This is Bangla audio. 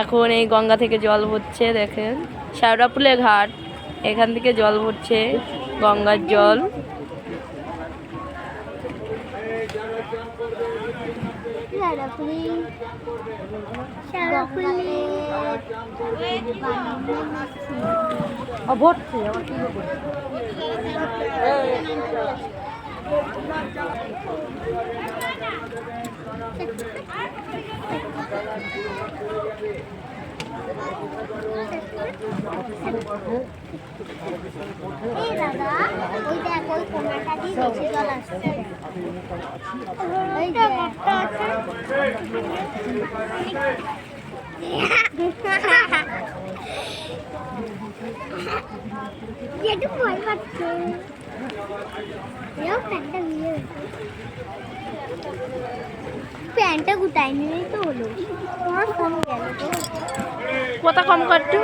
এখন এই গঙ্গা থেকে জল ভরছে, দেখেন শ্যাওড়াফুলের ঘাট, এখান থেকে জল ভরছে গঙ্গার জল। প্যান্টটা গুটাই নিলেই তো হলো। তোমার ফোন গেল তো, কথা কম করতো।